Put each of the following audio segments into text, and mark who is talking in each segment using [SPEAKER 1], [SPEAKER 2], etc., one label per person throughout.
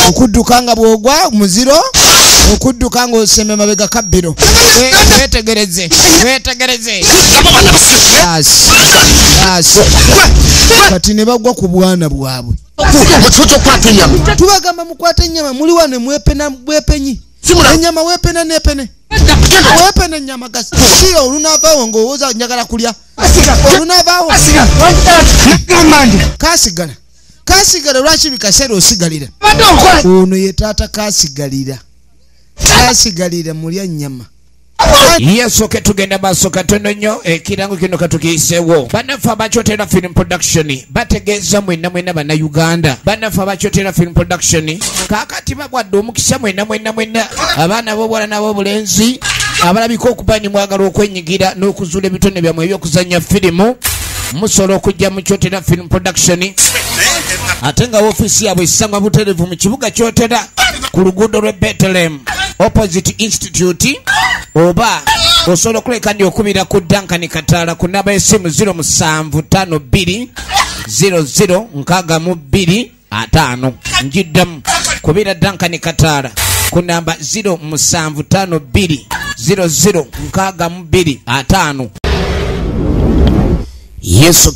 [SPEAKER 1] Okuddukanga bwogwa muziro, okuddukanga oseme mabega kabbiro. Wetegereze. Kati ne bagwa ku bwana bwabwe. Tubagamba mukwata ennyama muli wane mwepena bwepenyi. Ennyama wepena nepene. Wepena ennyama gasi. Si olunavaawo ng'owooza njagala kulya. Olunavaawo. Kasigala lwaki bikaseera osigalira. Ono ye taata kasigalira. Kasigalira mulya nnyama.
[SPEAKER 2] Yesu ketugenda maaso katono nnyo ekirango kino katukiyiseewo. Bannaffe abakyotera film production bategeeza mwenna bannayuganda. Bannaffe abakyotera film production kaakati bagwadde omukisa mwenna abaana b'obuwala n'ab'obulenzi abalabika okuba ni mwagala okwenyigira n'okuzuula ebitone byammwe ebyokuzannya firimu musobola okujja mu kyotera film production. Ate nga woofiisi yaabwe esangwa butereevu mu kibuga kyotera ku luguudo lw'e Bethlehem opposite institute, oba osobola okuleka ndi okubira ku Duncan Kataala ku namba y'essimu 0752 0062 njiddamu kubira Duncan Kataala ku namba 0752 0062 Yesu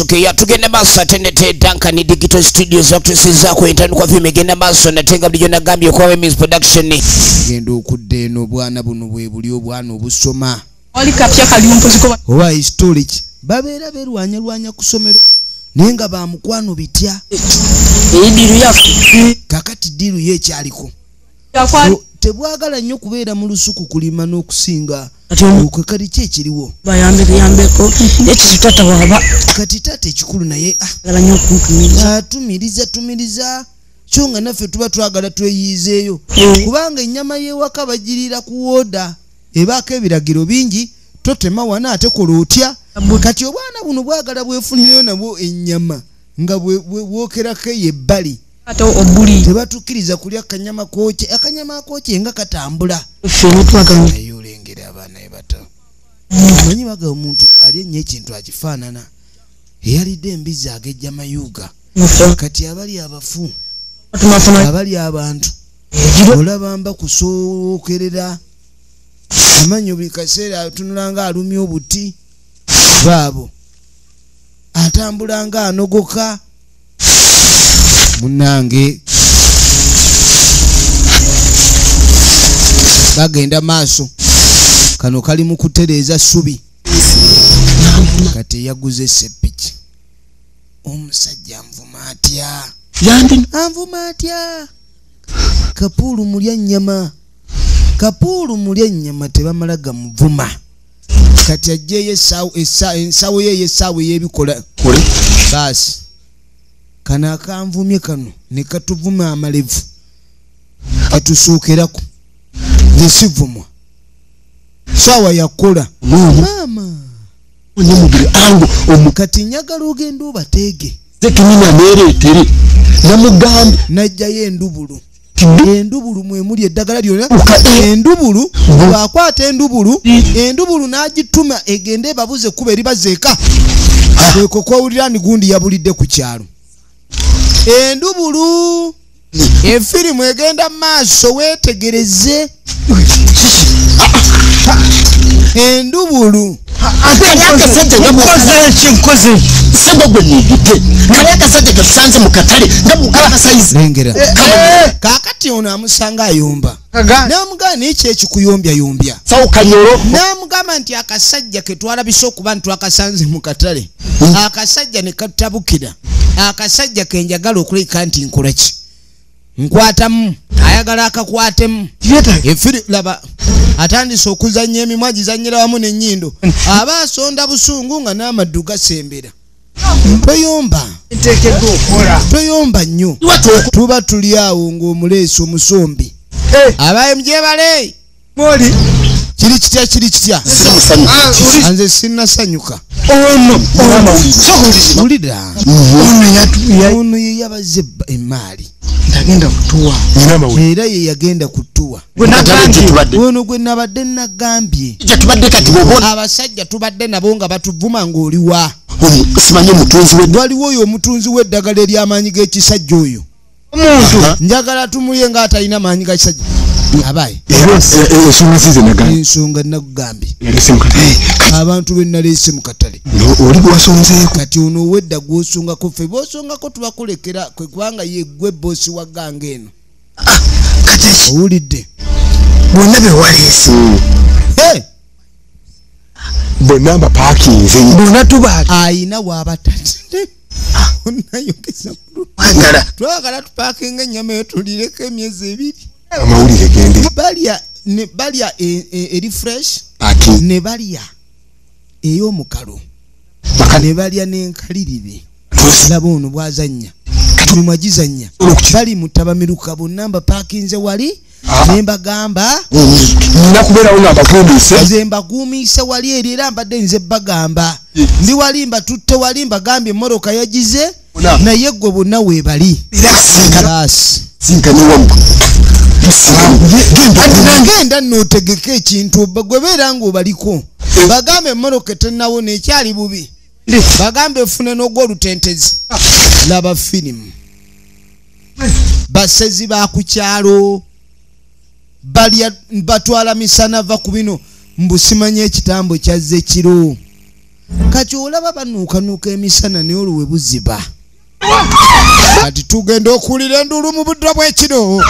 [SPEAKER 2] ke yatugenda maaso atendete Duncan Digital Studios okutusiza ku internet kwa filme genda maaso natenga bulijjo nagambye kwa Memes Production genda okudda eno bwana buno bwe buli obwana obusoma
[SPEAKER 3] oli kapya kali mpoziko
[SPEAKER 1] owa historic babeera berwanya kusomero naye nga bamukwano bitya
[SPEAKER 3] ediru yafu
[SPEAKER 1] kakati diru yekyaliko tebwagala nnyo kubeera mu lusuku kulima n'okusinga okwe kali kyekiriwo
[SPEAKER 3] bayambeko ekitata waba
[SPEAKER 1] kati tata ekikulu naye
[SPEAKER 3] galanyo kuntumiriza
[SPEAKER 1] tumiriza kyonga naffe tuba twagala tweyizeeyo kubanga ennyama y'ewaka bagirira ku wooda ebaako ebiragiro bingi totema wana ate kola otya kati obwana buno bwagala bwefunireyo nabwo ennyama nga bwokerako yebbali
[SPEAKER 3] ate obuli
[SPEAKER 1] tebatukkiriza kulya akanyama akokye nga katambula naye olengera abaana bato manyi baga omuntu alya ennyo ekintu akifaanana eyalidde embizi agejja mayuga kati abali abafu abali abantu olaba mba kusookerera amanyi buli kaseera atunula nga alumya obuti baabo atambula nga anogoka munange bagenda maaso kano kali mu kutereeza ssubi kati yaguze seppiki omusajja anvuma atya kapuulu mulya nnyama tebamala gamuvuma kati ajjeyo ensawo ye essaawo ey'ebikola baasi kano akanvumye kano ne katuvuma amalevu katusuukerako nesivumwa saawa yakola maama kati njagala ogenda obateege
[SPEAKER 4] zetumina neereetere namugambe
[SPEAKER 1] najjayo endubulu mwemuli eddagala lyonna endubulu bwakwata endubulu n'agituma egende ebabuze kuba eribazeeka kweko kwowulira ni gundi yabulidde ku kyalo endubulu efirimu egenda maaso wetegereze endubulu kakati ono amusanga ayomba namugamba neki ekikuyombya namugamba nti akasajja ketwalabise okuba ntwakasanze mu katale akasajja ne katabukira akasajja kenjagala okuleka nti nkolaki nkwatamu ayagala akakwatemu efiri laba atandise okuzanya emimwa agizanyira wamu n'ennyindo aba asonda busungu nga n'amaddu gasembera toyomba nnyo tuba tuli awo ng'omuleesi omusombi abayemjebale kiri kitya anze sinnasanyuka ulira ono ye yabaze emaali era ye yagenda kutuwa ono gwe nabadde nagambye abasajja tubadde nabo nga batuvuma ng'oliwa waliwo oyo omutunzi w'eddagala ery'amaanyi g'ekisajja oyo omuntu njagala tumulye nga atalina maanyi ga kisajja abaye ensonga nakugambye abantu bennaleese mu katale
[SPEAKER 4] oli gwasonzeeko
[SPEAKER 1] kati ono owedda gwosongako ffe bosongako tubakulekera kwe kubanga yeggwe boosi wa ganga eno owulidde
[SPEAKER 4] bonna bewaleese bonna mbapaakinze bonna tubaali
[SPEAKER 1] ayina waabatadde onayogeza twagala tupaakinga ennyama eyo tulireko emyezi 2
[SPEAKER 4] amawulire gende
[SPEAKER 1] balya eri fresh ne balya ey'omukalo ne balya n'enkalirire laba ono bwazannya mimwa gizannya bali mutabamiruka bonna mbapaakinze wali nembagamba
[SPEAKER 4] nina kubeerawo nga mbaguumiise
[SPEAKER 1] nze mbaguumiise wali eri era mbadde nze bagamba ndi wali mbatutte wali mbagambye emmoroka yagize naye gwe bonna weebali genda nootegeka ekintu gwe beera ng'obaliko bagambe emmoroka tennawona ekyali bubi bagambe efune n'ogw'olutentezi laba firimu basezi ba ku kyalo balya batwala misana va ku bino mbusimanya ekitambo kyazze kiro kati olaba banuukanuuka emisana naye oluwe buziba kati tugenda okuwulira enduulu mu buddo bw'ekiro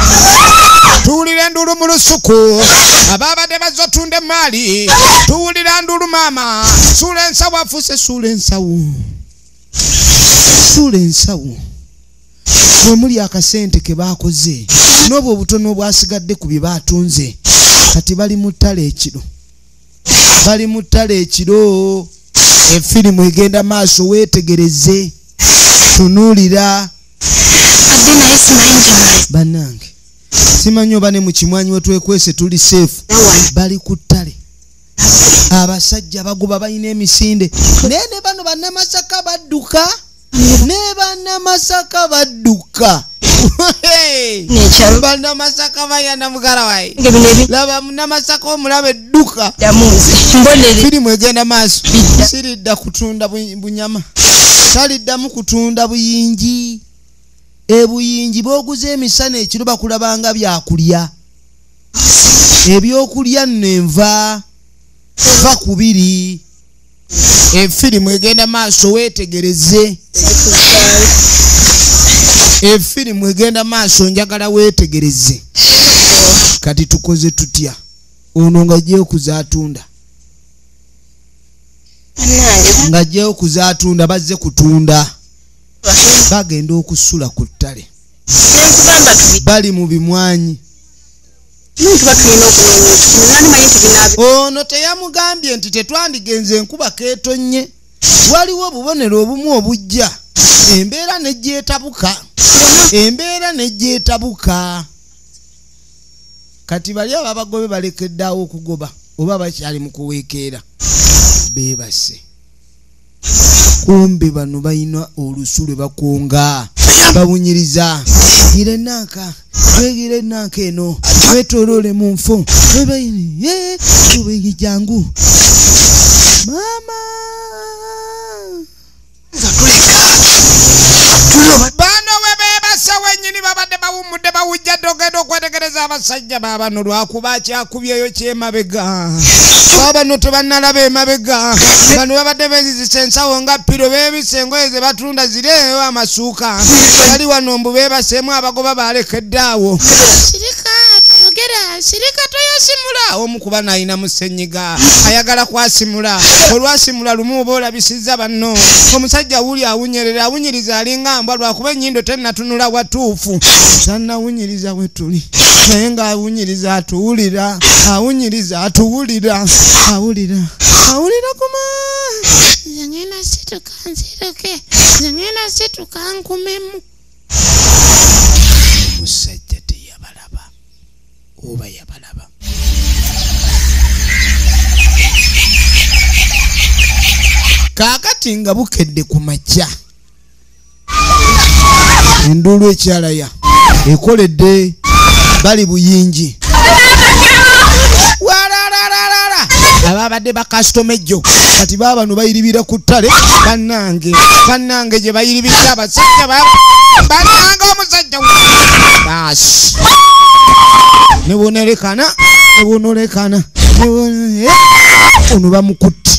[SPEAKER 1] tuwulira enduulu mu lusuku abaabadde bazotunda emaali tuwulira enduulu maama suula ensawo afuuse suula ensawo mwe muli akasente ke baakoze n'obwo obutono obwasigadde ku bye baatunze kati bali mu ttale ekiro efirimu egenda maaso weetegereze tunuulira bannange simanyi oba ne mu kimwanyi we twekwese tuli seefu bali ku ttale abasajja bagoba balina emisinde naye ne bano bannamasaka badduka bannamasaka bayana mugala wayi laba munnamasaka omulaba edduka firimu egenda maaso siridda kutunda bunyama taliddamu kutunda buyingi ebuyingi booguza emisana ekiro bakulabanga byakulya ebyokulya nno va kubiri efirimu egenda maaso weetegereze efirimu egenda maaso njagala weetegereze kati tukoze tutya ono ng'ajjeyo kuzaatunda bazze kutunda bagenda okusula ku ttale bali mu bimwanyi ono teyamugambye nti tetwandigenze enkuba keetonye waliwo obubonero obumu obujja embeera nejjeetabuka kati bali ababagobe balekeddeawo okugoba oba bakyali mu kuweekeera beebase kumbe bano balina olusu lwe bakunga bawunyiriza gire nanka eno wetoloole mu nfo webayini jangu mama bano webebasa wenyini babadde bawumudde bawujjadde ogenda okwetegereza abasajja babano lwakuba kyakubyeyo kyemabega babano tebannalaba emabega bano babadde bezizisa ensawo nga piro bebisa engoye ze batunda zireewo amasuuka bali wano mbu bebaseemu abagoba balekeddaawo sirika toyasimula omu kuba nalina musenyiga ayagala kwasimula olwasimula lumu oba olabisizza banno omusajja wuli awunyiriza alinga mbwa lwakuba ennyindo tennatunula watuufu tannawunyiriza we tuli naye ng'awunyiriza atuwulira kuma ngenda situka nkumemu omusajja teyabalaba oba yabalaba kaakati nga bukedde ku makya enduulu ekyalaya ekoledde bali buyingi walalalala ababadde bakasitoma ejjo kati baabano bayiribira ku ttale bannange gye bayiribira abasajja bannange omusajja baasi nebonolekana ono bamukutte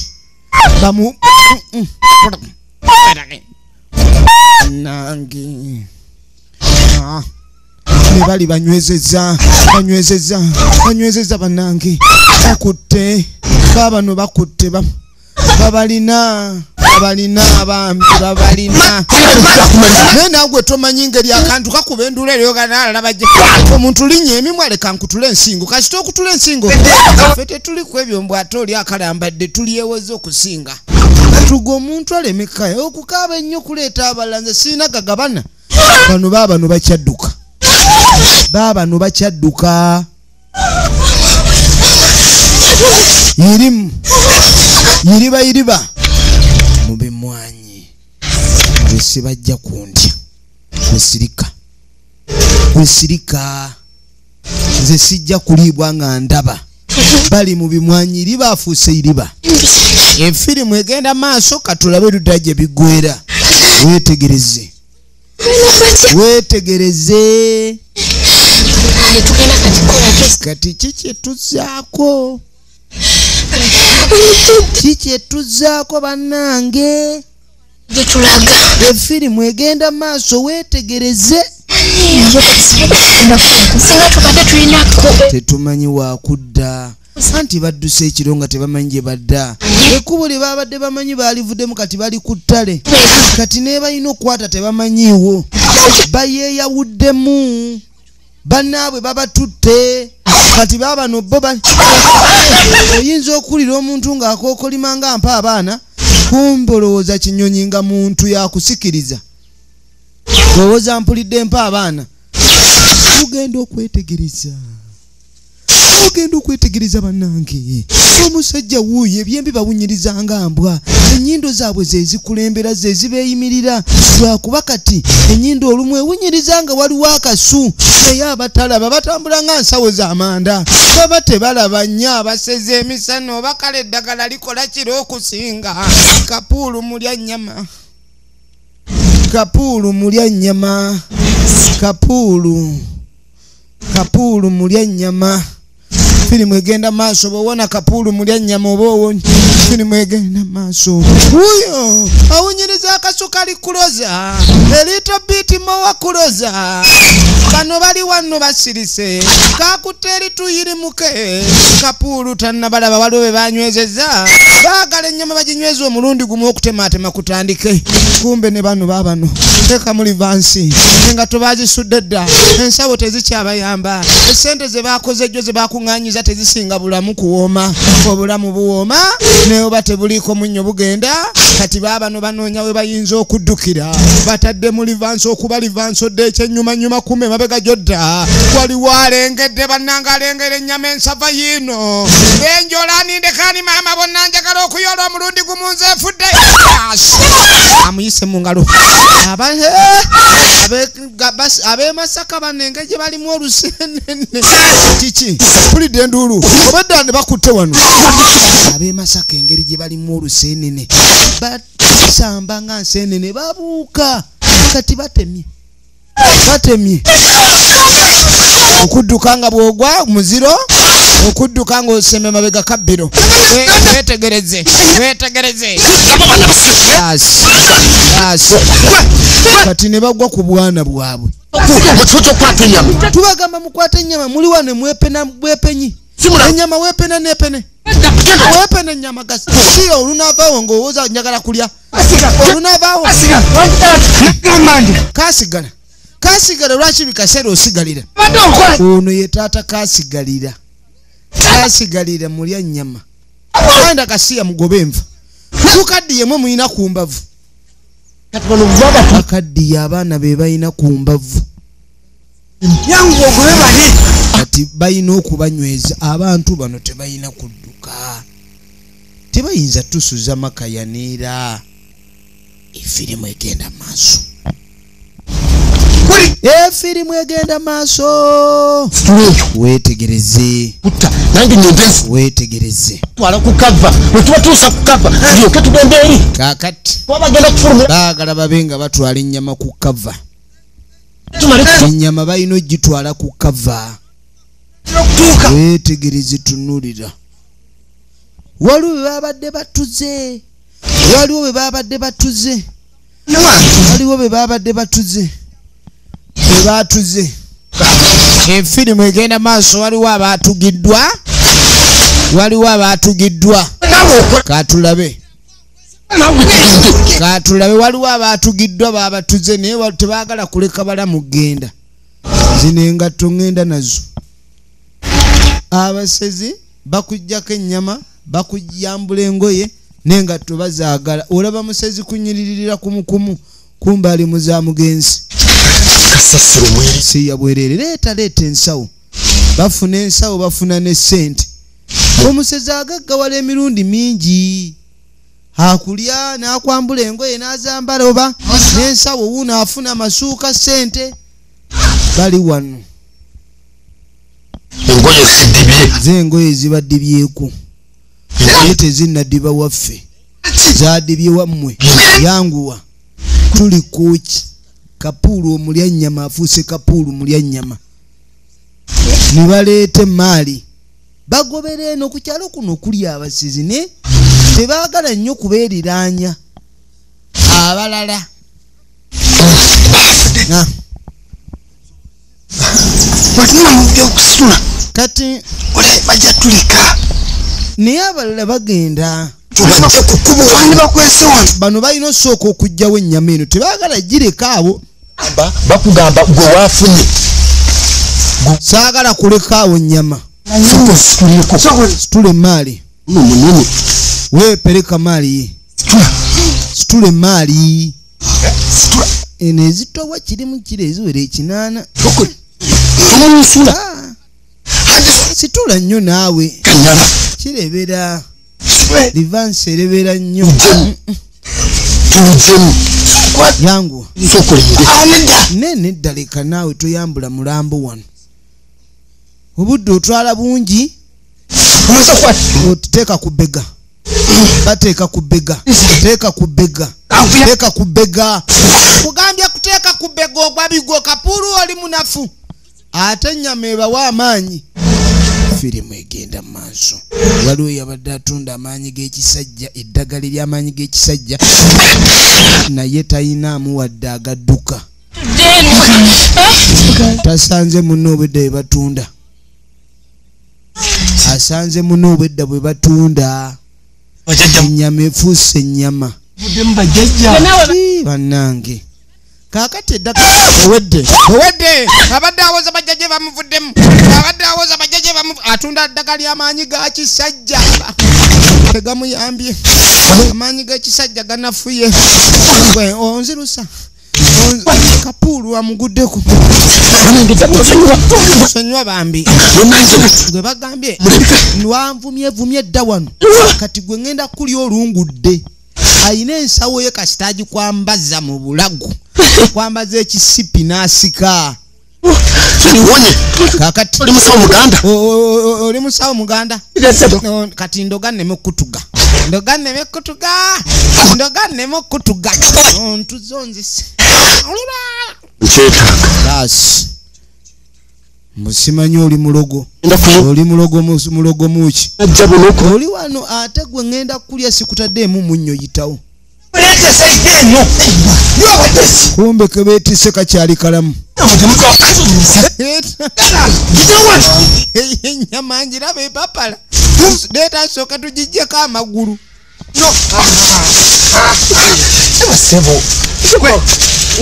[SPEAKER 1] nange ne bali banywezeza bannange bakutte babano bakutte babalina abambi babalina naye nagwe tomanyi ngeri akantu kakuba endula eryoganalala bajja omuntu linnya emimwa leka nkutula ensingo kasita okutula ensingo ffe tetuli ku ebyo mbw ate oli akalambadde tulyeweza okusinga tuga omuntu alemekaya okukaaba ennyo okuleeta abalala nze sirina gagabana bano baabano bakyadduka yiriba mubimwanyi bwesi bajja kundya wesirika nze sijja kuliibwa nga ndaba bali mu bimwanyi iriba afuuse iriba efirimu egenda maaso katulabe ludda gye biggwera weetegereze kati kikyetuzaako bannange efirimu egenda maaso weetegereze tetumanyi wakudda anti badduse ekiro nga tebamanyi gye badda ekkubo lye babadde bamanyi baalivuddemu kati bali ku ttale kati ne balina okukwata tebamanyiiwo bayeeyawuddemu bannaabwe babatutte kati baabano bo oyinza okuwulira omuntu ng'akookolima nga mpa abaana kumbe olowooza kinyonyi nga muntu yakusikiriza olowooza mpulidde mpa abaana ugenda okwetegereza bannange omusajja wuuyo ebyembi bawunyirizanga mbwa ennyindo zaabwe zezikulembera zezibeeyimirira lwakuba kati ennyindo olumu ewunyirizanga waliwo akasu naye abatalaba batambula nga nsawo z'amanda baba tebalaba nnyo abaseze emisana oba kale eddagala likola kiro okusinga kapuulu mulya nnyama kapuulu mulya nnyama firimu egenda maaso bwowona kapuulu mulya nnyama oba owonye firimu egenda maaso wuyo awunyiriza akasu kali kuloza erito biiti mowa kuloza bano bali wano basirise kakutte erituyirimuke kapuulu tannabalaba waliwo be banywezeza baagala ennyama baginyweza omulundi gumu okutematema kutandike kumbe ne bano baabano teeka muli vansi engato bazisudde dda ensawo tezikyabayamba esente ze bakoze ejjo ze bakuŋŋaanyiza tezisinga bulamu kuwooma obulamu buwooma naye oba tebuliiko munnyo bugenda kati baabano banoonya we bayinza okuddukira batadde mu livansi okuba livansi odde ekyennyumanyuma kume mabega gyodda waliwo alengedde bannanga alengera ennyama ensava yiino enjola nindekani maama bonna njagala okuyola omulundi gumu nze nfudde amuyise mu ngalo ab'emasaka banenge gye balimu olusenene kiki pulidde enduulu obadde ne bakutte wano ab'emasaka engeri gye balimu olusenene basamba nga nsenene babuuka kati batemye okudduka nga bwogwa muziro okudduka nga oseme mabega kabbiro wetegereze kati ne bagwa ku bwana bwabwe tubagamba mukwate ennyama muli wane mwepena bwepenyi ennyama wepena nepene wepena ennyama gasi siyo olunaavaawo ng'owooza njagala kulya olunaavaawo kasigala lwaki bikaseera osigalira ono ye taata kasigalira mulya nnyama kanda kasiya mugobe enva tukaddiyemu muyina ku mbavu akaddiye abaana be balina ku mbavu kati balina okubanyweza abantu bano tebalina kudduka tebayinza tusuza makayaneera efirimu egenda maaso Firimu egenda maaso. Wetegereze.
[SPEAKER 4] Nange nyendesi.
[SPEAKER 1] Wetegereze.
[SPEAKER 4] Twala kukava. Wetuba tusa kukava. Ndio ketugende eri.
[SPEAKER 1] Kakati.
[SPEAKER 4] Twabagenda kufulumira.
[SPEAKER 1] Baagala babenga batwala ennyama ku kava. Ennyama balina ogitwala ku kava. Wetegereze tunulira. Waliwo bwe babadde batuze. Waliwo bwe babadde batuze. Waliwo bwe babadde batuze. Bwe batuze. Firimu egenda maaso waliwo abaatugiddwa. Waliwo abaatugiddwa. Katulabe. Katulabe waliwo abaatugiddwa babatuze naye tebaagala kuleka balamu genda. Zino engatto ngenda nazo. Abasezi bakujjako ennyama bakujyambula engoye n'engatto bazaagala. Olaba musezi kunyiririra kumukumu kumbali muza mugenzi. Siya bwerere leeta ensawo. Bafuna ensawo bafuna ne ssente. Omusezi agaggawala emirundi mingi. Akulya n'akwambula engoye n'azambala oba n'ensawo wuuno afuna amasuuka ssente. Bali wano.
[SPEAKER 4] Engoye sidibye.
[SPEAKER 1] Z'engoye zibaddibyeko. Naye tezinnaddiba waffe. Zadibye wammwe. Yanguwa. Tuli kuki. Kapuulu omulya nnyama afuuse kapuulu mulya nnyama. Ne baleeta emaali. Bagobera eno ku kyalo kuno kuli abasizi ne tebaagala nnyo kubeeriraanya abalala. Kati
[SPEAKER 4] bajja tulika.
[SPEAKER 1] naye abalala bagenda.
[SPEAKER 4] Bano
[SPEAKER 1] balina osooka okugyawo ennyama eno tebaagala gireka abo.
[SPEAKER 4] Bakugamba gwe waafunye.
[SPEAKER 1] Saagala kuleka awo ennyama. Situla emaali. Weepereka maali. Situla emaali. Eno ezitowa kirimu kiro eziwera 8. Situla nnyo naawe. Kirebera. Livansi erebera nnyo. Yangu. Nene ddaleka naawe toyambula mulambo wano. Obudde otwala bungi. Oteeka ku bbega. Bateeka ku bbega. Teeka ku bbega. Teeka ku bbega. Kugambye kuteeka ku bbega ogwabigo kapulu oli munafu. Ate ennyama ebawa amaanyi. Firimu egenda maaso. Waliwo yabadde atunda amaanyi g'ekisajja eddagala ery'amaanyi g'ekisajja naye tayinaamu wadde agadduka. Tasanze muno obwedda bwe batunda. Asanze muno obwedda bwe batunda. Ennyama efuuse ennyama. Bannange. Kaakati eddagala owedde abadde awoza bajjaje bamuvuddemu. Abadde awoza bajjaje atunda eddagala ly'amaanyi ga kisajja. Tegamuyambye. Amaanyi g'ekisajja ganafuye. Onzirusa. Kapuulu amuguddeko. Nsonyiwa bambi. Gwe bagambye nwanvumye dda wano. Kati gwe ngenda kulya olungudde. Ayina ensawo ye kasitaagi kwambaza mu bulago. Kwambaza ekisipi n'asika. Kakati
[SPEAKER 4] oli musawo muganda.
[SPEAKER 1] Oli musawo muganda. Kati ndoganneme okutuga. Ndoganneme okutuga. Ntuzonzise.
[SPEAKER 4] Nkyetaaga.
[SPEAKER 1] Basi. Musimanyi oli mulogo. Oli mulogo muki.
[SPEAKER 4] Ajja buloko.
[SPEAKER 1] Oli wano ate gwe ngenda kulya sikutaddeemu munnyo yitawo. Kumbe ke beetise kakyali kalamu. Ennyama ngiraba epapala. Leeta asooka tugiggyeko amagulu.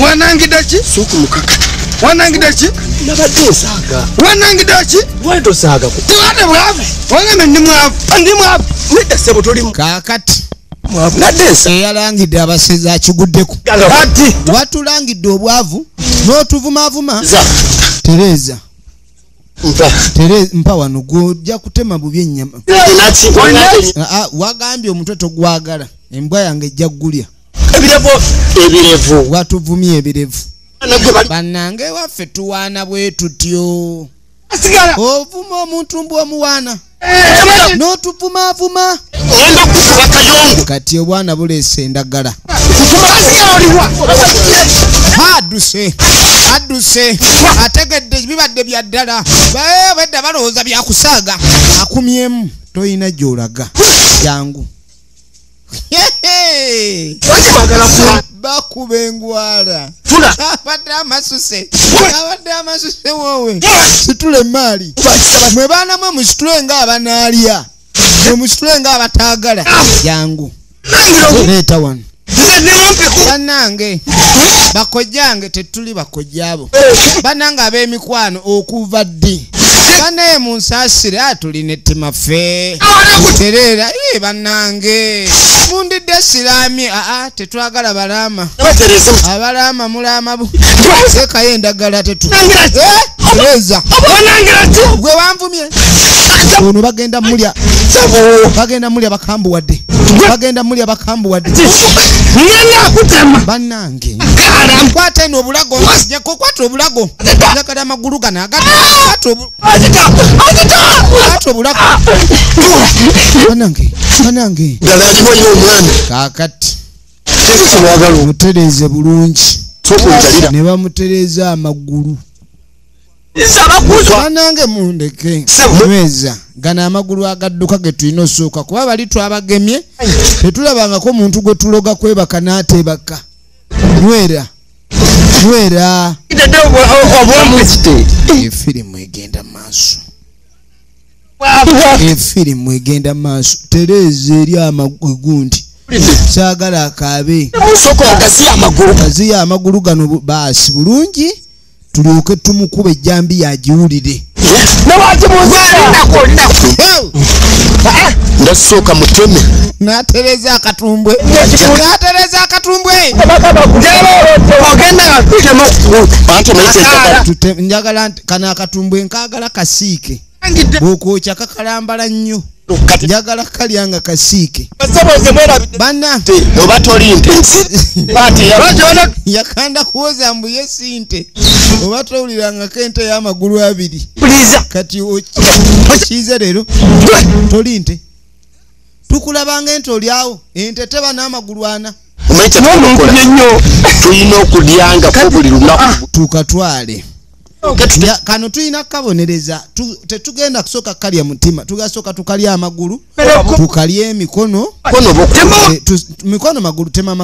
[SPEAKER 4] Wanangidaki? Suku mukaka. Wanangidaki? Nabadde nsaaga. Wanangidaki? Wendo saaga ko. Tiwade bwavu. Wangame ndi mwavu. Nita sebo tolimu.
[SPEAKER 1] Kaakati.
[SPEAKER 4] Mwavu. Nadensa.
[SPEAKER 1] Eyalangidde abasezi akiguddeko.
[SPEAKER 4] Ati.
[SPEAKER 1] Watulangidde obwavu n'otuvumavuma.
[SPEAKER 4] Tereza.
[SPEAKER 1] Mpa wano gw'ojja kutema bubi ennyama. Wagambye omutwe togwagala. Embwa yange ejja ggulya.
[SPEAKER 4] Ebirevu.
[SPEAKER 1] Watuvumye ebirevu. bannange waffe tuwaana bwe tutyo ovuma omuntu mbu omuwaana n'otuvumaavuma kati obwana buleese endagala adduse ategedde bibadde bya ddala bedda balowooza byakusaaga akumyemu toyina gy'olaga jangu bakuba engwala abadde amasuse wowe situle maali mwe baana mwe musitule nga abanaalya mwe musitule nga abataagala jangu leeta wano bannange bakojjange tetuli bakojjaabo bannange ab'emikwano okuva ddi banaye munsaasire atulina ettimaffe tereera bannange mundidde silaami tetwagala balaama abalaama mulaama sekayo endagala tereza gwe wanvumye ono bagenda mulya bakambuwadde bannange kwata eno obulago kwata obulago njagala amagulu gano kwata obulago bannange kakati mutereeze bulungi ne bamutereeza amagulu bannange mundeke nyweza gano amagulu agadduka ge tulina osooka kuba bali twabagemye tetulabangako omuntu gwe tuloga kwebaka n'ateebaka nywera efirimu egenda maaso tereeza eri amagundi saagala akaabe gaziya amagulu gano baasi bulungi tulyoke tumukuba ejjambi yagiwulire
[SPEAKER 4] ndasooka muteme
[SPEAKER 1] n'atereza akatumbwe njagala kana akatumbwe nkagala kasiike bw'okwokya kakalambala nnyo njagala kalyanga kasiike banna
[SPEAKER 4] oba tolinte
[SPEAKER 1] yakanda kuwoza mbu ye sinte oba towulirangako ente y'amagulu abiri kati kiize leero tolinte tukulabanga ente olyawo ente teba n'amagulu ana
[SPEAKER 4] tulina okulyangako buli lunaku
[SPEAKER 1] tukatwale kano tulina kabonereza tetugenda kusooka kalya mutima tugasooka tukalya amagulu tukalya emikono mikono magulu tema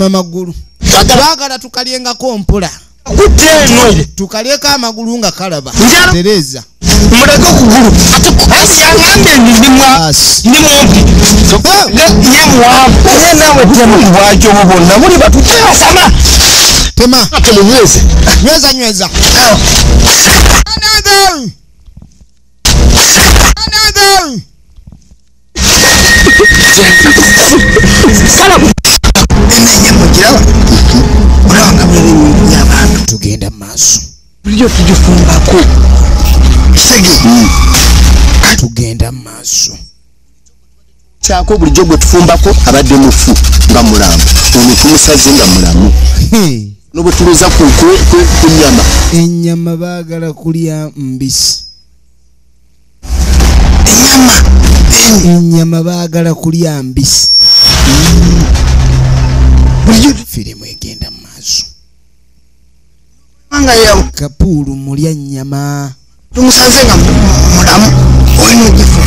[SPEAKER 1] magulu twagala tukalyengako mpola tukalyeko amagulu nga kalaba tereza
[SPEAKER 4] muleke okugulu yaŋŋambye ndi mumpi ye muwanvu naye naawe temubwaki obwo bwonna muli batukyasama
[SPEAKER 1] tema
[SPEAKER 4] temunyweze
[SPEAKER 1] nyweza tugenda maaso
[SPEAKER 4] bulijjo tugifumbako
[SPEAKER 1] tugenda maaso
[SPEAKER 4] kyako bulijjo gwe tufumbako abadde mufu nga mulamu ono tumusaze nga mulamu nobwe tuluza ku nyama
[SPEAKER 1] ennyama baagala kulya mbisi ennyama baagala kulya mbisi firimu egenda maaso kapuulu mulya nnyama
[SPEAKER 4] tumusaze nga mulamu olina ogifu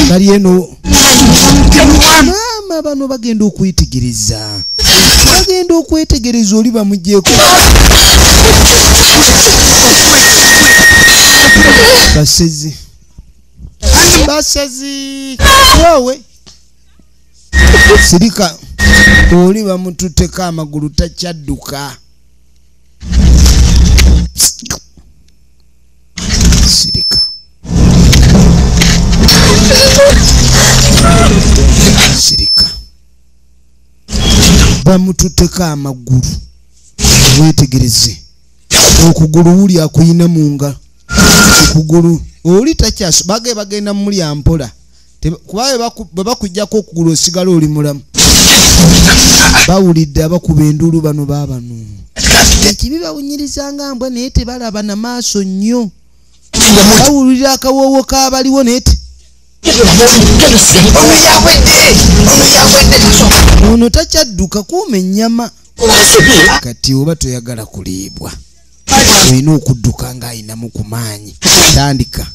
[SPEAKER 1] bali eno maama bano bagenda okwetegereza oli bamugyeko basezi wowe sirika oli bamututeko amagulu takyadduka sirika bamututeko amagulu wetegereze okugulu wuli akuyina munga okugulu oli bagenda muli ampola kuba bwe bakujjako okugulu osigala oli mulamu bawulidde abakuba endulu bano baabano ekibi bawunyirizanga mbwa naye tebalaba na maaso nnyo bawulira akawoowo kaabaliwo naye ono takyadduka kuuma ennyama kati oba toyagala kuliibwa olina okudduka ng'ayinamu ku maanyi tandika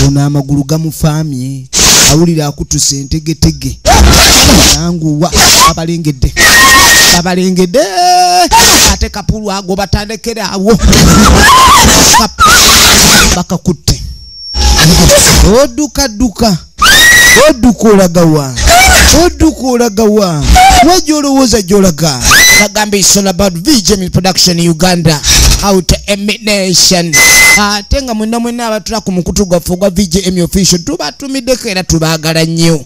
[SPEAKER 1] ono amagulu gamufaamye awulira akutuse entegetege nanguwa babalengedde ate kapulu ago batandekere awo bakakutte odduka olagawa wajolowooza jolaga bagamba it's all about VJ production Uganda out emination ate nga mwena abatula ku mukutu gwaffe gwa VJM official tubatumiddeko era tubaagala nnyo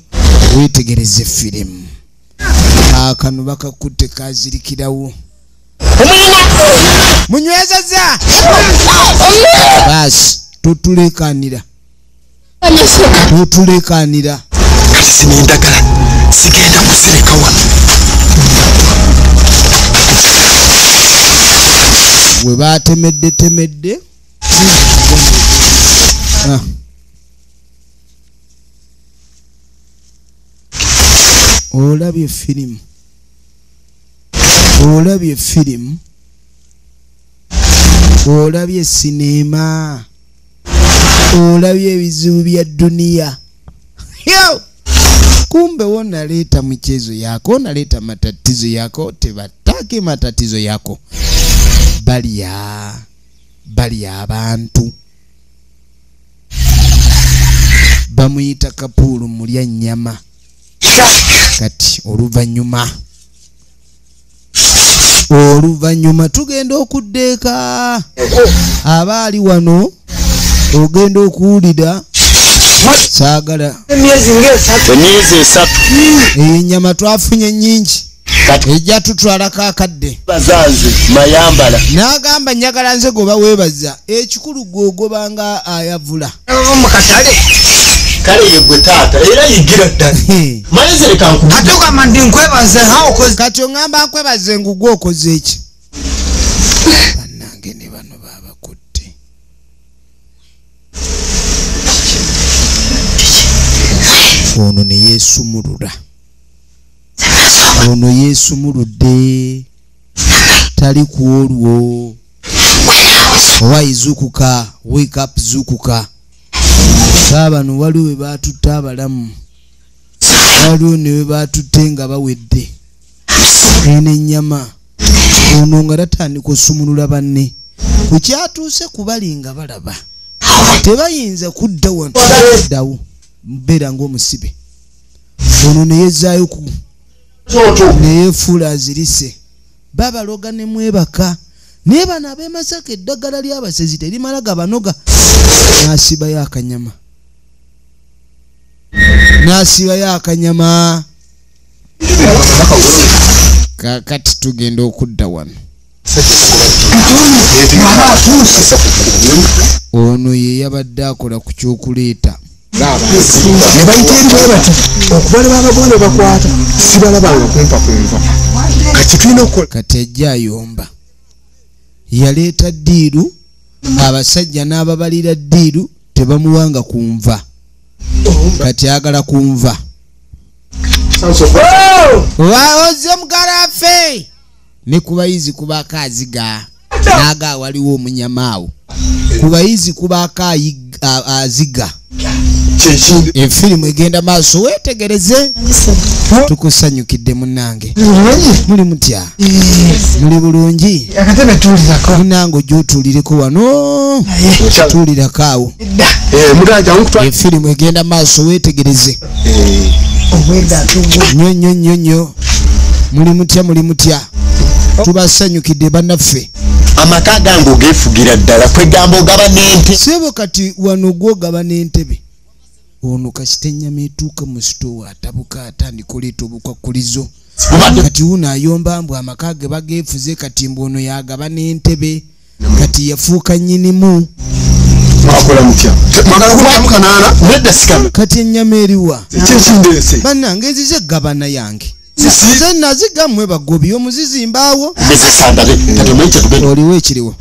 [SPEAKER 1] wetegereze firimu akano bakakutte kazirikirawo munywezeza basi totulekanira
[SPEAKER 4] sinendagala sigenda kusereka wano
[SPEAKER 1] we batemedde olabye firimu olabye sinema olabye ebizibu bya dunia kumbe wonaleta michezo yako unaleta matatizo yako tebataki matatizo yako bali abantu bamuyita Kapulu mulya nnyama kati oluvannyuma tugenda okuddeeka abaali wano ogenda okuwulira saagala emyezi 3 ennyama twafunye nnyingi ejja tutwalako akadde
[SPEAKER 4] bazanze mayambala
[SPEAKER 1] n'agamba njagala nze goba weebaza ekikulu gwogobanga ayavula
[SPEAKER 4] mukatale kale yegwe taata era yigira ddala mayezereka ate ogamba ndi nkwebaze
[SPEAKER 1] kati oŋŋamba nkwebaze ngugwe okoze eki bannange ne bano babakutte ono ne yeesumuludde tali ku olwo owayi zukuka wake up zukuka saabano waliwo we baatutta abalamu waliwo ne we baatutte nga bawedde eno ennyama ono nga tatandika osumulula banne kukyatuuse kubali nga balaba tebayinza kudda wano mbeera ng'omusibe ono ne yezzaayo ku neyefuula azirise babaloga ne mwebaka naye bano ab'e Masaka eddagala ly'abasezi terimala gabanoga n'asibayo akanyama kakati tugenda okudda wano ono ye yabadde akola ku kyokuleeta
[SPEAKER 4] ne bayita eriwe bati okubala babagole bakwata sibalabanga kumpa kati tulina okukola
[SPEAKER 1] kati ajja ayomba yaleeta ddiiru abasajja n'ababalira ddiiru tebamuwanga kunva kati agala kunva waoze mugalafe ne kubayizi kubaka aziga naga waliwo omunyamaawo kubayizi kubaka aziga efirimu egenda maaso wetegereze tukusanyukidde munnange muli mutya muli bulungi munnange ojja otuulireko wano tuulirako awo efirimu egenda maaso wetegereze nnyo muli mutya tubasanyukidde bannaffe
[SPEAKER 4] amaka gange ogeefugira ddala kwegamba ogaba n'ente
[SPEAKER 1] sebo kati wano gwogaba n'entebe ono kasita ennyama etuuka mu sitowa atabuka atandika oleeta obukwakkulizo kati wuno ayomba mbw amaka ge bageefuze kati mbu ono yagaba n'entebe kati yafuuka nnyinimu
[SPEAKER 4] akola mutya mwagala kubamuka naana nedda sikama
[SPEAKER 1] kati ennyama eriwa
[SPEAKER 4] ekyekindeese
[SPEAKER 1] bannange nzize gabana yange Nze nazigamwe bagobi omuzizi mbaawo. Oliwo ekiriwo.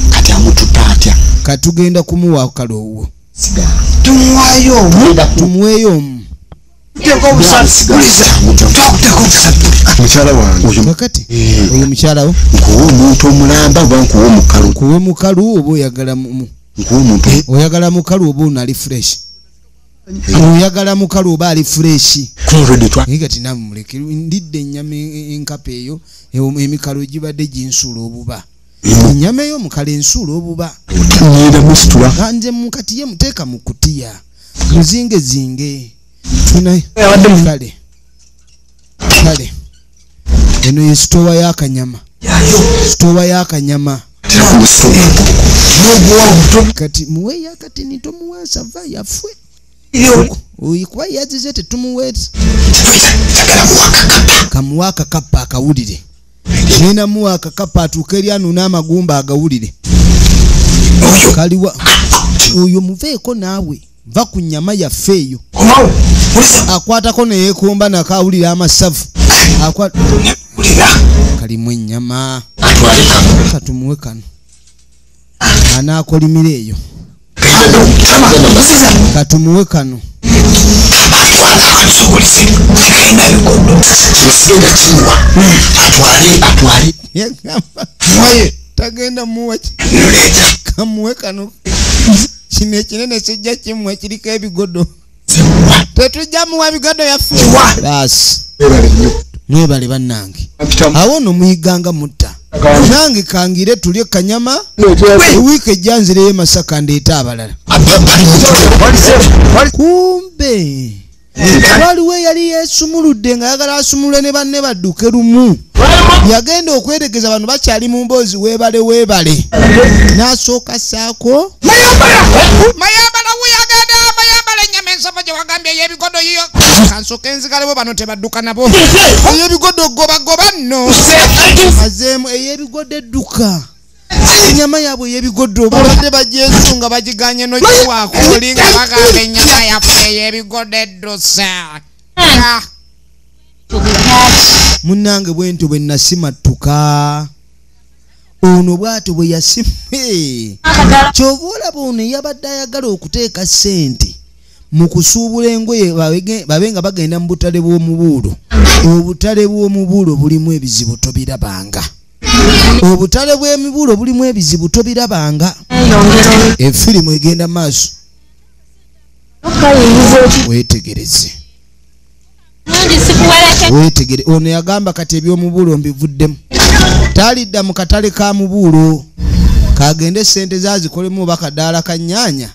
[SPEAKER 4] Kati amutupa atya.
[SPEAKER 1] Katugenda kumuwa kaloowo.
[SPEAKER 4] Tumuwayo.
[SPEAKER 1] Tumuweyo omu.
[SPEAKER 4] Mukyala wange.
[SPEAKER 1] Kakati oyo mukyala wo.
[SPEAKER 4] Nkuwa omuntu omulamba oba nkuwa omukalu.
[SPEAKER 1] Nkuwe mukalu oba oyagala mu.
[SPEAKER 4] Nkuwa omuntu.
[SPEAKER 1] Oyagala mukalu oba onali fresh. Oyagala mukalu oba ali fresh. Kati namwe muleke ndidde ennyama enkapa eyo emikalu gibadde ginsuula obuba. Ennyama eyo mukale ensuula obuba. Nze mukati ye muteeka mu kutiya. Muzingezinge. Kale. Kale. Eno ye sitowa y'akanyama. Sitowa y'akanyama. Kati muwe yakati nitomuwa sava yafwe. Kuba yazize tetumuweeta. Kamuwa akakapa akawulire. Nina muwa akakapa atuuka eri anuna amagumba agawulire. Kaliwa. Oyo muveeko naawe. Va ku nnyama yaffe eyo. Akwatako ne yeekomba nakawulira amasavu. Kalimu ennyama. Katumuwe kano. Anaakolimira eyo. Katumuwe kano. Tagenda muwaki. Kamuwe kano. Kino ekinene kijja kimu ekiriko ebigodo. Tetujja muwa bigodo yaffe. Baasi. Mwebale bannange. Awo no muyiganga mutta. Nange kangire tulye kanyama. Wiiki ejja nzireyo Masaka ndeeta abalala. Kumbe. Waliwo yali yeesumuludde ng'ayagala asumulwe ne banne badduke lumu. Yagenda okwetegeza bano bakyali mu mboozi weebale. N'asooka ssaako. Mayambala weyagenda mayambala ennyama ensava gye wagambye ey'ebigodo yiyo. Kansooka enzigalebo bano tebadduka nabo. Ey'ebigodo gobagoba nno. Mazeemu ey'ebigodo edduka. Ennyama yaabwe ey'ebigodo babadde bagyesunga bagiganye n'okiwaako olinga bagamba ennyama yaffe ey'ebigodo eddusa. Munnange bwentyo bwe nasimattuka. Ono bw'atyo bwe yasimye. Kyova olaba ono yabadde ayagala okuteeka ssente mu kusuubula engoye babe nga bagenda mu butale bw'omubuulo. Obutale bw'omubuulo bulimu ebizibu tobirabanga. Obutale bw'emibuulo bulimu ebizibu tobirabanga. Efirimu egenda maaso. Weetegereze. Weetegere. Ono yagamba kati eby'omubuulo mbivuddemu. Talidda mu katale ka mubuulo. Kagende ssente zazikolemu oba kadaala ka nnyaanya.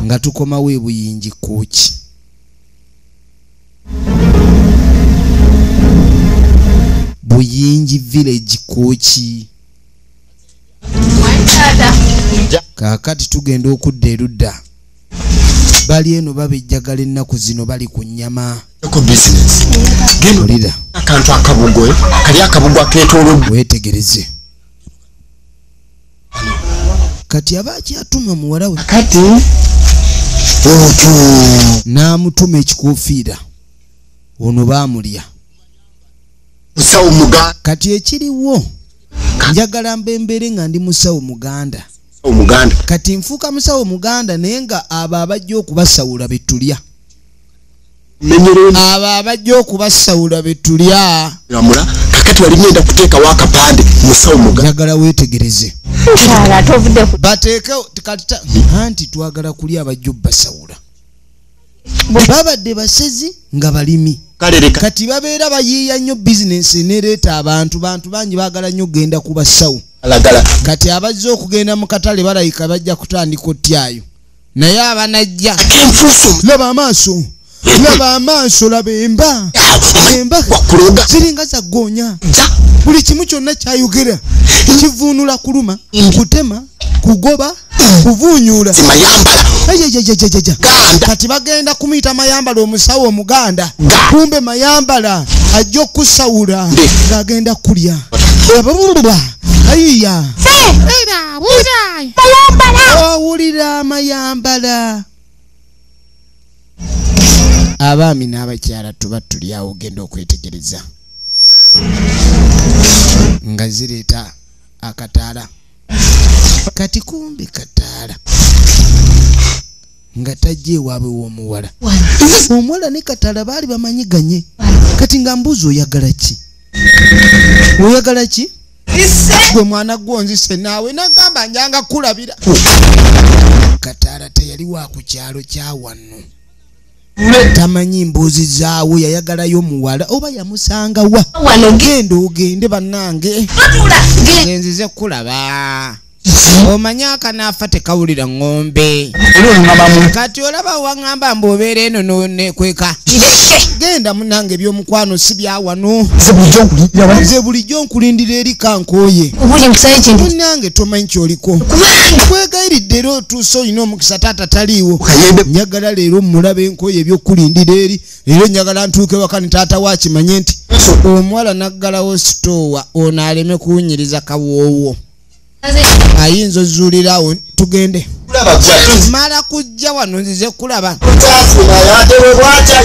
[SPEAKER 1] Nga tukomawo e Buyingi Kooki. Buyingi Village Kooki. Kaakati tugenda okudda erudda. Bali eno babejjagala ennaku zino bali ku nnyama. Olira.
[SPEAKER 4] Akantu akabugoye. Kali akabugo akeetoolodde.
[SPEAKER 1] Weetegereze. Kati aba akyatuma muwala we.
[SPEAKER 4] Kati.
[SPEAKER 1] N'amutuma ekikoofiira. Ono baamulya.
[SPEAKER 4] Musawo Muganda.
[SPEAKER 1] Kati ekiriwo. Njagala mbembere nga ndi musawo Muganda.
[SPEAKER 4] Omuganda.
[SPEAKER 1] Kati nfuuka musawo Muganda naye nga abo abajja okubasawula betulya. Abo abajja okubasawula betulya.
[SPEAKER 4] Yamula. Kakati wali ngenda kuteeka wakapande musawo Muganda.
[SPEAKER 1] Njagala weetegereze.
[SPEAKER 3] Kyala tovudde ku.
[SPEAKER 1] Bateeke kati anti twagala kulya abajja obbasawula. Babadde basezi nga balimi. Kati babeera bayiiya nnyo bizinensi nereeta abantu bangi baagala nnyo okgenda ku basawo. Kati abazze okugenda mu katale balayika bajja kutandika otyayo. Naye abanajja laba amaaso. Laba amaaso laba emba. Emba ziringa zaggoonya. Buli kimu kyonna kyayogera. Kivuunula kuluma, kutema, kugoba, kuvuunyula. Kati bagenda kumuyita Mayambala omusawo Omuganda. Kumbe Mayambala ajja okusawula ng'agenda kulya. Ayiya. Owulira Mayambala. abaami n'abakyala tuba tuli awo ogenda okwetegereza nga zireeta akataala kati kumbi kataala nga tajja ewaabwe w'omuwala omuwala ne kataala baali bamanyiganye kati nga mbuzi oyagala ki gwe mwana gwonzise naawe nagamba njanga kulabira kataala teyali wa ku kyalo kya wano tamanyi mbuzi zaawe yayagalayo muwala oba yamusanga wa genda ogende bannange genzize kulaba omanya akanaafa tekawulira ng'ombe kati olaba waŋŋamba mbobeera eno nonekweka genda munange ebyomukwano si bya wano nze bulijjo nkulindira eri kankooye munange tomanyi kyoliko kwegayiridde era otuuse olina omukisa taata taliiwo njagala leero mulabe enkooye ebyokulindira eri era njagala ntuuke waka ne taata wakimanye nti omuwala naggalawo sitoowa ono aleme kuwunyiriza kawoowo ayinza ozuulirawo tugende mala kujja wano nzize kulaba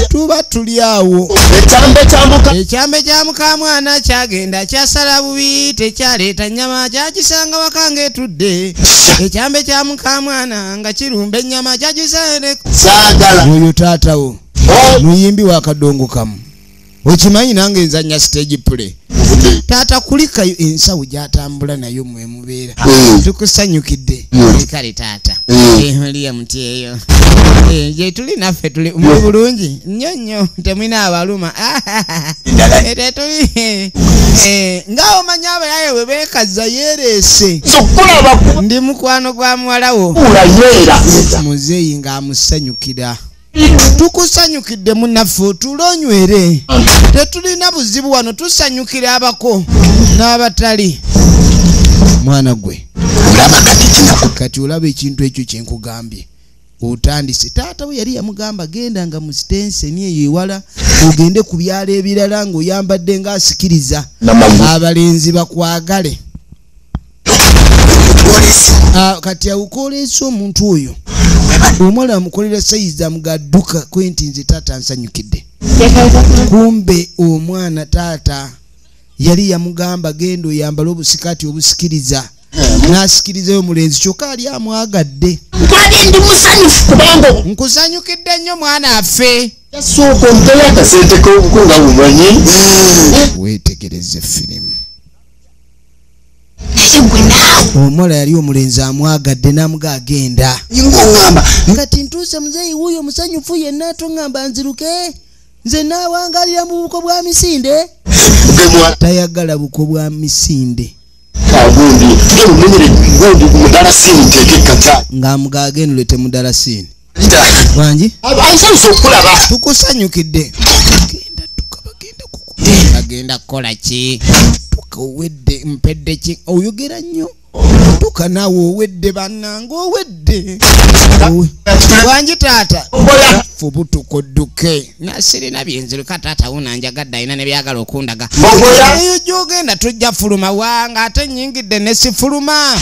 [SPEAKER 1] tuba tuli awo ekyambe kya mukamwana kyagenda kyasala bubi tekyaleeta nnyama kyakisanga waka ng'etudde ekyambe kya mukamwana nga kirumba ennyama kyakisaereko oyo taatawo muyimbi wa kadongo kamu okimanyi nange nzanya stage play taata kulikayo ensawo gyatambula nayo mwe mubeera tukusanyukidde kale taata oliya muti eyo gye tuli naffe tuli muli bulungi nnyo nnyo temwina abaluma tetuli nga omanya abayaye bwe beekaza yeereese ndi mukwano gwa muwalawo muzeeyi ng'amusanyukira tukusanyukidde munnaffe otulonywere tetulina buzibu wano tusanyukire abako n'abatali mwana gwe kati olaba ekintu ekyo kyenkugambye otandise taata we yali yamugamba genda nga mu sitenseni eyo ewala ogende ku byalo ebirala ng'oyambadde ng'asikiriza abalenzi bakwagale kati awukoleesa omuntu oyo omwala amukolera sayizi amugadduka kwenti nze taata nsanyukidde kumbe omwana taata yali yamugamba genda oyambala obusikati obusikiriza n'asikirizayo omulenzi kyokka ali amwagadde nkusanyukidde nnyo mwana affe weetegereze firimu omwala yali omulenzi amwagadde namuga agenda kati ntuuse muzeeyi wuuyo musanyufu yenna toŋŋamba nziruke nze naawangalira mu buko bwa misinde tayagala buko bwa misinde ng'amuga agendule temudalasini wangi tukusanyukidde agenda kukola ki owedde mpedde ki oyogera nnyo tuka naawe owedde bannange owedde wangi taata fubutukodduke nasirina byenzirika taata wunanjagadde alina ne byagala okundaga eyo gyogenda tujja fuluma wanga ate nnyingidde ne sifuluma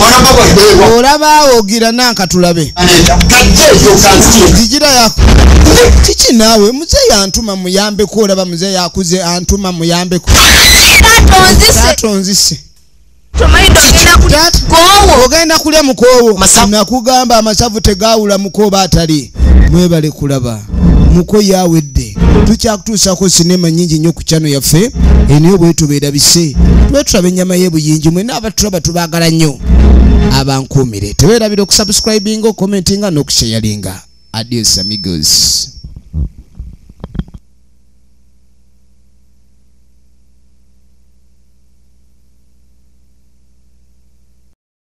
[SPEAKER 1] olaba ogira nanka tulabe zigira yako kiki naawe muzeeyi antuma muyambeko olaba muzeeyi akuze antuma muyambeko tatonzise ogenda kulya mukoowo nakugamba amasavu tegaawula mukooba atali mwebale kulaba muko yawedde tukyakutuusako sinema nyingi nnyo ku kyano yaffe eniyo bwe tubeerabise tube tulaba ennyama y'ebuyingi mwena abatulaba tubaagala nnyo abankuumire teweerabira okusubscribinga okomentinga n'okushayalinga adios amigos